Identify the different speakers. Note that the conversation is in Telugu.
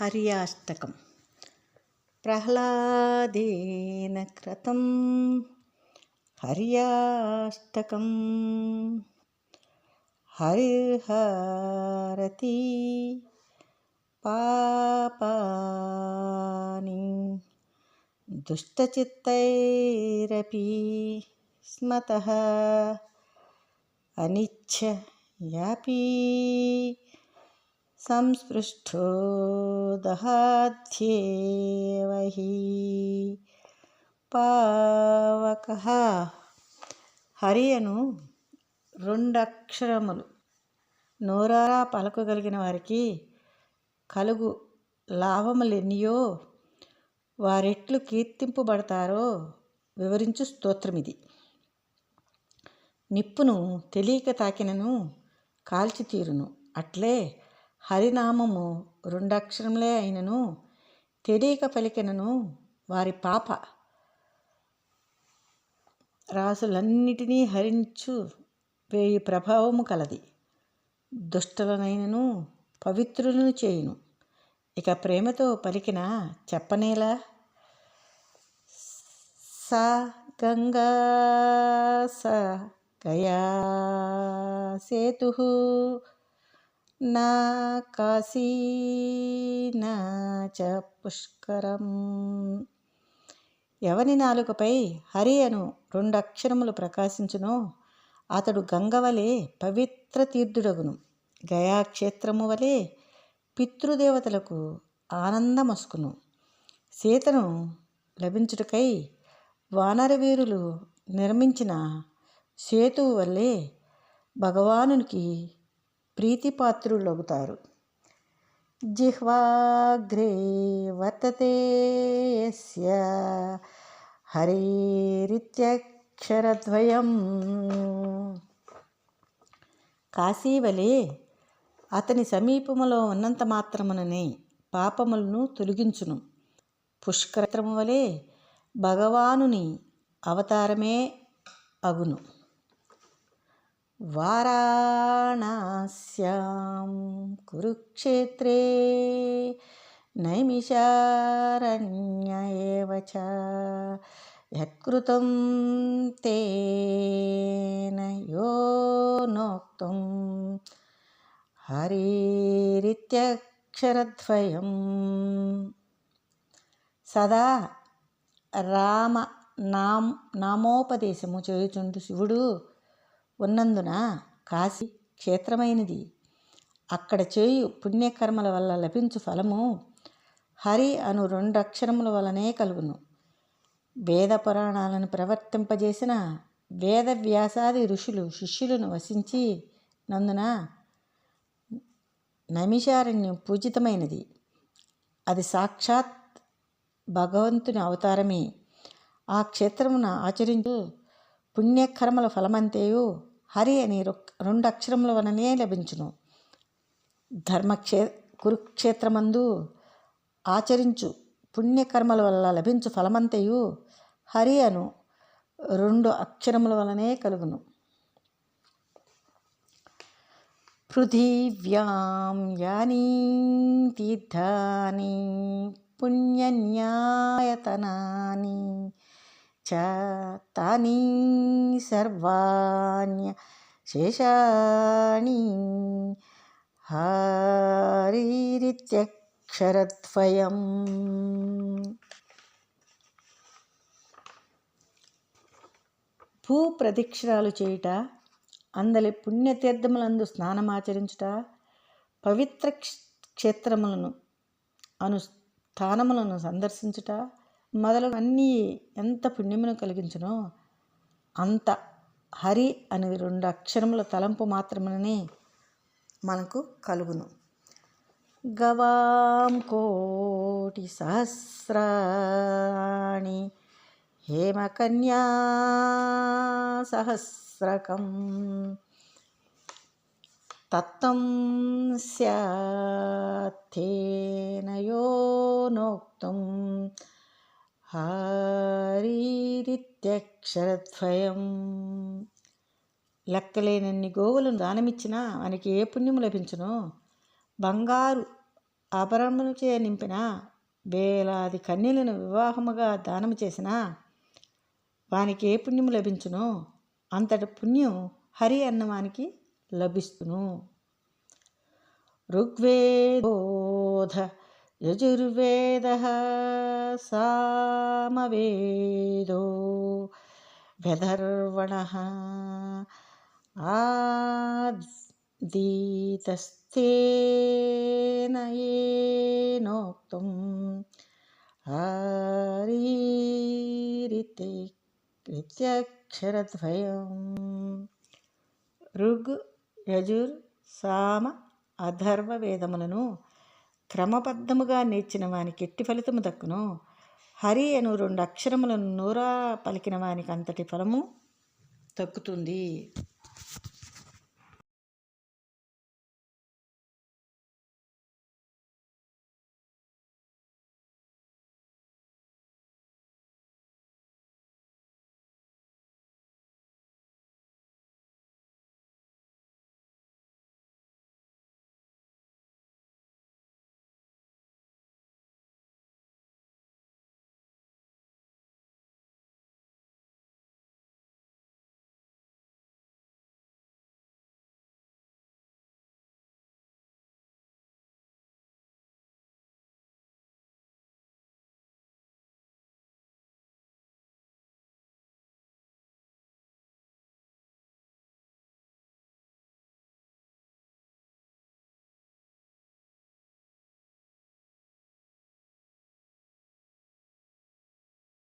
Speaker 1: హర్యాష్టకం. ప్రహ్లాదేన కృతం హర్యాష్టకం హరిర్హరతి పాపాని దుష్టచిత్తైరపి స్మతః అనిచ్ఛయాపి సంస్పృష్టో దహాధ్యేవ హి పావకః. హరి అను 2 అక్షరములు నోరారా పలకగలిగిన వారికి కలుగు లాభములెన్నియో వారెట్లు కీర్తింపబడతారో వివరించు స్తోత్రమిది. నిప్పును తెలియక తాకినను కాల్చి తీరును, అట్లే హరినామము 2 అక్షరములే అయినను తెలియక పలికినను వారి పాప రాసులన్నిటినీ హరించు 1000 ప్రభావము కలది. దుష్టలనైనను పవిత్రులను చేయును. ఇక ప్రేమతో పలికిన చెప్పనేలా. సా గంగా స గయా సేతుః నా కాశీ నా చ పుష్కరం. ఎవని నాలుకపై హరి అను 2 అక్షరములు ప్రకాశించునో అతడు గంగవలే పవిత్ర తీర్థుడగును. గయాక్షేత్రము వలె పితృదేవతలకు ఆనందమొసుకును. సీతను లభించుటకై వానరవీరులు నిర్మించిన సేతువు వల్లే భగవానునికి ప్రీతిపాత్రులగుతారు. జిహ్వాగ్రే వర్తతే యస్య హరేరిత్యక్షరద్వయం. కాశీవలే అతని సమీపములో ఉన్నంత మాత్రముననే పాపములను తొలగించును. పుష్కరము వలె భగవానుని అవతారమే అగును. వారాణస్యాం కురుక్షేత్రే నైమిషారణ్య ఏవ చ యత్కృతం తేన యోనోక్తం హరేరిత్యక్షరద్వయం. సదా రామ నామోపదేశము చేయుచుండు శివుడు ఉన్నందున కాశీ క్షేత్రమైనది. అక్కడ చేయు పుణ్యకర్మల వల్ల లభించు ఫలము హరి అను 2 అక్షరముల వలనే కలుగును. వేద పురాణాలను ప్రవర్తింపజేసిన వేదవ్యాసాది ఋషులు శిష్యులను వసించి నందున నైమిషారణ్యం పూజితమైనది. అది సాక్షాత్ భగవంతుని అవతారమే. ఆ క్షేత్రమున ఆచరించు పుణ్యకర్మల ఫలమంతేయు హరి అని 2 అక్షరముల వలనే లభించును. కురుక్షేత్రమందు ఆచరించు పుణ్యకర్మల వల్ల లభించు ఫలమంతయు హరి అను 2 అక్షరముల వలనే కలుగును. పృథివ్యాం యాని తీర్థాని పుణ్యన్యాయతనాని చ తాని సర్వాణ్య శేషాణి హరిరిత్యక్షరద్వయం. భూ ప్రదక్షిణాలు చేయుట, అందలి పుణ్యతీర్థములందు స్నానమాచరించుట, పవిత్ర క్షేత్రములను అను స్థానములను సందర్శించుట మొదలగు అన్నీ ఎంత పుణ్యమును కలిగించునో అంత హరి అని 2 అక్షరముల తలంపు మాత్రమే మనకు కలుగును. గవాం కోటి సహస్రాణి హేమకన్యా సహస్రకం తత్తం స్యాత్తేన యోనోక్తం హరిరిత్యక్షరద్వయం. లెక్కలేనన్ని గోవులను దానమిచ్చినా మనకి ఏ పుణ్యము లభించునో బంగారు ఆభరణములచే నింపిన వేలాది కన్యలను వివాహముగా దానము చేసినా వానికి ఏ పుణ్యము లభించునో అంతటి పుణ్యం హరి అన్నవానికి లభిస్తును. ఋగ్వేదోధ యజుర్వేద సామవేదో గధర్వణ ఆదీతస్తేన యేనోక్తం హరిరిత్యక్షరద్వయం. ఋగ్, యజుర్, సామ, అథర్వ వేదములను క్రమబద్ధముగా నేర్చిన వానికి ఎట్టి ఫలితము దక్కును. హరి అను 2 అక్షరములను నూరా పలికిన వానికి అంతటి ఫలము దక్కుతుంది.